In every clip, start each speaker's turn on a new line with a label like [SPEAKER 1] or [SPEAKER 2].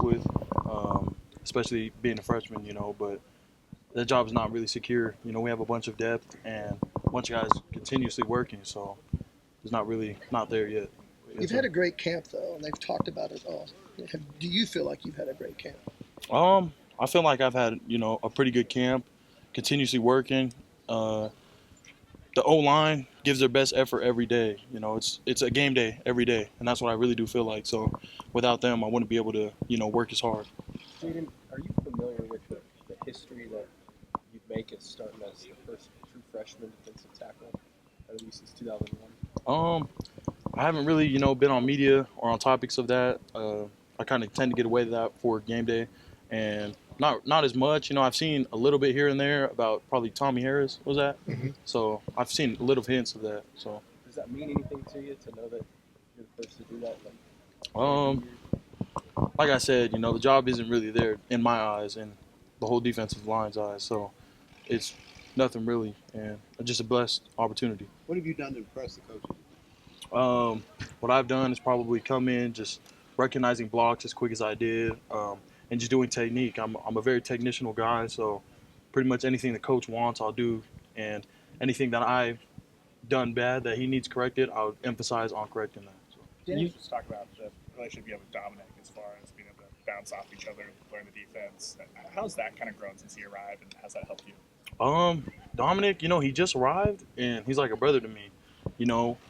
[SPEAKER 1] with, especially being a freshman, but that job is not really secure. We have a bunch of depth and a bunch of guys continuously working, so it's not there yet.
[SPEAKER 2] You've had a great camp, though, and they've talked about it all. Do you feel like you've had a great camp?
[SPEAKER 1] I feel like I've had a pretty good camp, continuously working. Uh, the O line gives their best effort every day. It's a game day every day, and that's what I really do feel like. So without them, I wouldn't be able to work as hard.
[SPEAKER 3] Jayden, are you familiar with the history that you'd make as starting as the first true freshman defensive tackle, at least since 2001?
[SPEAKER 1] I haven't really been on media or on topics of that. I kind of tend to get away with that for game day, and not as much. I've seen a little bit here and there about probably Tommy Harris was that.
[SPEAKER 2] Mm-hmm.
[SPEAKER 1] So I've seen little hints of that. So
[SPEAKER 3] does that mean anything to you to know that you're the first to do that?
[SPEAKER 1] Like I said, the job isn't really there in my eyes and the whole defensive line's eyes. So it's nothing really, and just a blessed opportunity.
[SPEAKER 4] What have you done to impress the coaches?
[SPEAKER 1] What I've done is probably come in just recognizing blocks as quick as I did, and just doing technique. I'm a very technical guy, so pretty much anything the coach wants, I'll do, and anything that I've done bad that he needs corrected, I'll emphasize on correcting that. So.
[SPEAKER 5] Can you just talk about the relationship you have with Dominic as far as being able to bounce off each other, learn the defense? How's that kind of grown since he arrived, and how's that helped you?
[SPEAKER 1] Dominic, he just arrived, and he's like a brother to me.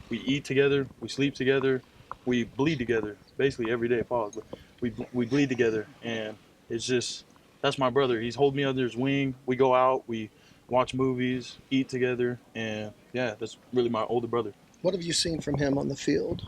[SPEAKER 1] We eat together, we sleep together, we bleed together, basically every day. Pause, but we bleed together, and it's just that's my brother. He's holding me under his wing. We go out, we watch movies, eat together, and yeah, that's really my older brother.
[SPEAKER 2] What have you seen from him on the field?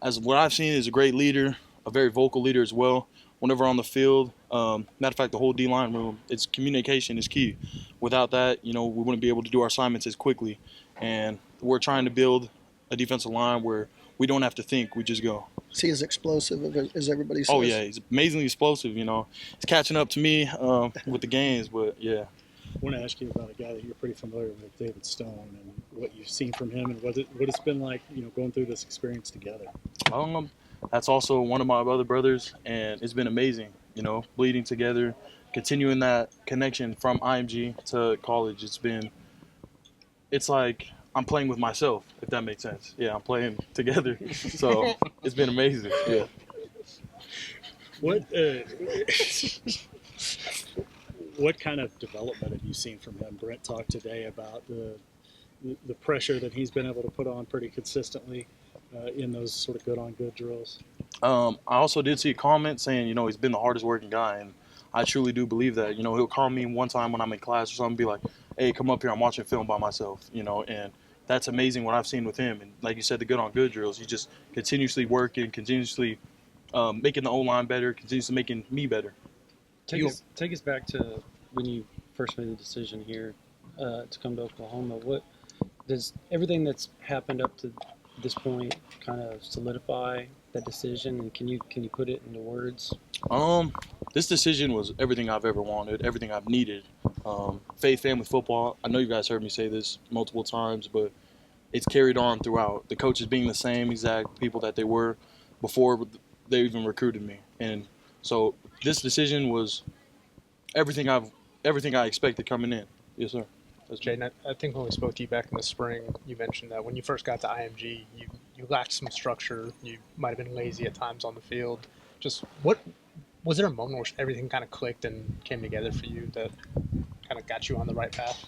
[SPEAKER 1] As what I've seen is a great leader, a very vocal leader as well. Whenever on the field, matter of fact, the whole D-line room, it's communication is key. Without that, we wouldn't be able to do our assignments as quickly. And we're trying to build a defensive line where we don't have to think, we just go.
[SPEAKER 2] Is he as explosive as everybody says?
[SPEAKER 1] Oh, yeah, he's amazingly explosive, He's catching up to me with the games, but, yeah.
[SPEAKER 6] I want to ask you about a guy that you're pretty familiar with, David Stone, and what you've seen from him and what it's been like, going through this experience together.
[SPEAKER 1] That's also one of my other brothers, and it's been amazing, bleeding together, continuing that connection from IMG to college. It's like I'm playing with myself, if that makes sense. Yeah, I'm playing together. So it's been amazing. Yeah.
[SPEAKER 6] What kind of development have you seen from him? Brent talked today about the pressure that he's been able to put on pretty consistently in those sort of good-on-good drills.
[SPEAKER 1] I also did see a comment saying, he's been the hardest working guy, and I truly do believe that. He'll call me one time when I'm in class or something, be like, hey, come up here, I'm watching film by myself, and that's amazing what I've seen with him. And like you said, the good-on-good drills, he's just continuously working, continuously making the O-line better, continuously making me better.
[SPEAKER 7] Take us back to when you first made the decision here to come to Oklahoma. What does everything that's happened up to this point kind of solidify that decision, and can you put it into words?
[SPEAKER 1] This decision was everything I've ever wanted, everything I've needed. Faith, family, football. I know you guys heard me say this multiple times, but it's carried on throughout. The coaches being the same exact people that they were before they even recruited me, and so this decision was everything I expected coming in. Yes, sir.
[SPEAKER 5] Jayden, I think when we spoke to you back in the spring, you mentioned that when you first got to IMG, you lacked some structure. You might have been lazy at times on the field. Just what was there a moment where everything kind of clicked and came together for you that kind of got you on the right path?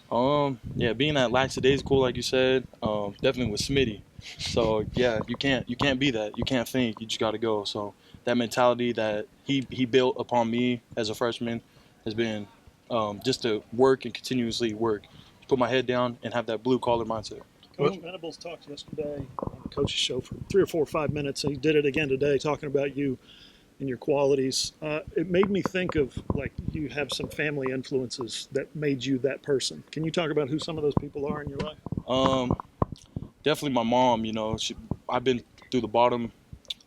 [SPEAKER 1] Yeah, being that lackadaisical, like you said, definitely with Smitty. So yeah, you can't be that. You can't think. You just got to go. So that mentality that he built upon me as a freshman has been just to work and continuously work. Put my head down and have that blue-collar mindset.
[SPEAKER 6] Coach Venables talked yesterday on the coach's show for 3 or 4 or 5 minutes, and he did it again today, talking about you and your qualities. It made me think of, like, you have some family influences that made you that person. Can you talk about who some of those people are in your life?
[SPEAKER 1] Definitely my mom. I've been through the bottom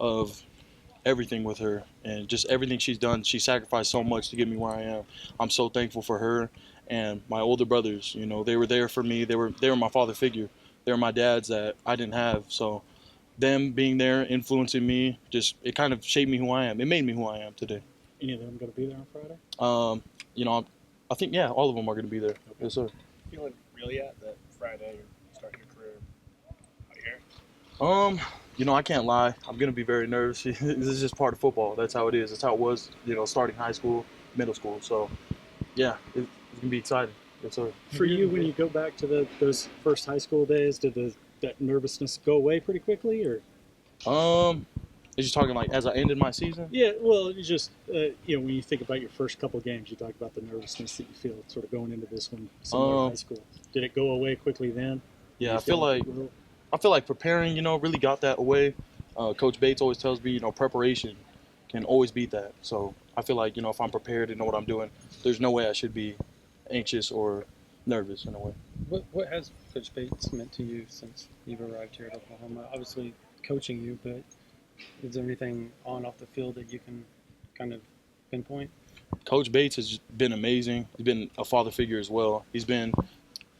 [SPEAKER 1] of everything with her, and just everything she's done. She sacrificed so much to get me where I am. I'm so thankful for her. And my older brothers, they were there for me. They were my father figure. They were my dads that I didn't have. So them being there, influencing me, just it kind of shaped me who I am. It made me who I am today.
[SPEAKER 7] Any of them going to be there on Friday?
[SPEAKER 1] I think yeah, all of them are going to be there. Yes, sir.
[SPEAKER 3] Feeling real yet that Friday you're starting your career out here?
[SPEAKER 1] I can't lie. I'm gonna be very nervous. This is just part of football. That's how it is. That's how it was. Starting high school, middle school. So, yeah, it's gonna be exciting. Yes, sir.
[SPEAKER 7] For you, when you go back to those first high school days, did that nervousness go away pretty quickly, or?
[SPEAKER 1] Is you talking like as I ended my season?
[SPEAKER 7] Yeah, well, you just when you think about your first couple games, you talk about the nervousness that you feel sort of going into this one, similar to high school. Did it go away quickly then?
[SPEAKER 1] Yeah, I feel like preparing, really got that away. Coach Bates always tells me, preparation can always beat that. So I feel like, if I'm prepared and know what I'm doing, there's no way I should be anxious or nervous in a way.
[SPEAKER 7] What has Coach Bates meant to you since you've arrived here at Oklahoma? Obviously, coaching you, but is there anything on off the field that you can kind of pinpoint?
[SPEAKER 1] Coach Bates has been amazing. He's been a father figure as well. He's been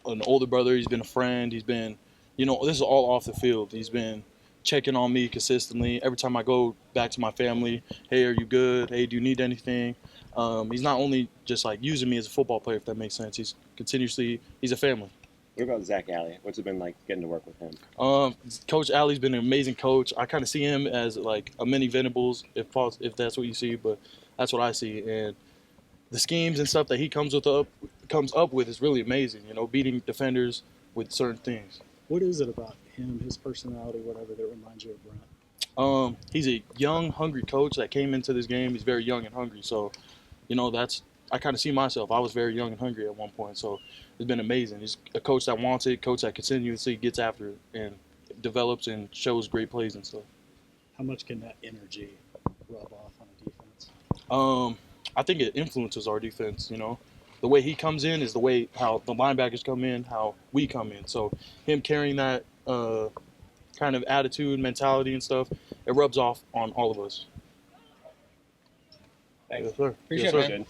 [SPEAKER 1] an older brother. He's been a friend. He's been, this is all off the field. He's been checking on me consistently. Every time I go back to my family, hey, are you good? Hey, do you need anything? He's not only just like using me as a football player, if that makes sense. He's a family.
[SPEAKER 8] What about Zach Alley? What's it been like getting to work with him?
[SPEAKER 1] Coach Alley's been an amazing coach. I kind of see him as like a mini Venables, if that's what you see, but that's what I see. And the schemes and stuff that he comes up with is really amazing. Beating defenders with certain things.
[SPEAKER 6] What is it about him, his personality, whatever, that reminds you of Brent?
[SPEAKER 1] He's a young, hungry coach that came into this game. He's very young and hungry. So, I kind of see myself. I was very young and hungry at one point. So it's been amazing. He's a coach that wants it, coach that continuously gets after it and develops and shows great plays and stuff.
[SPEAKER 6] How much can that energy rub off on a defense?
[SPEAKER 1] I think it influences our defense, The way he comes in is the way how the linebackers come in, how we come in. So him carrying that kind of attitude, mentality and stuff, it rubs off on all of us.
[SPEAKER 3] Thanks.
[SPEAKER 1] Yes, sir.
[SPEAKER 3] Appreciate
[SPEAKER 1] Yes,
[SPEAKER 3] it,
[SPEAKER 1] sir.
[SPEAKER 3] man.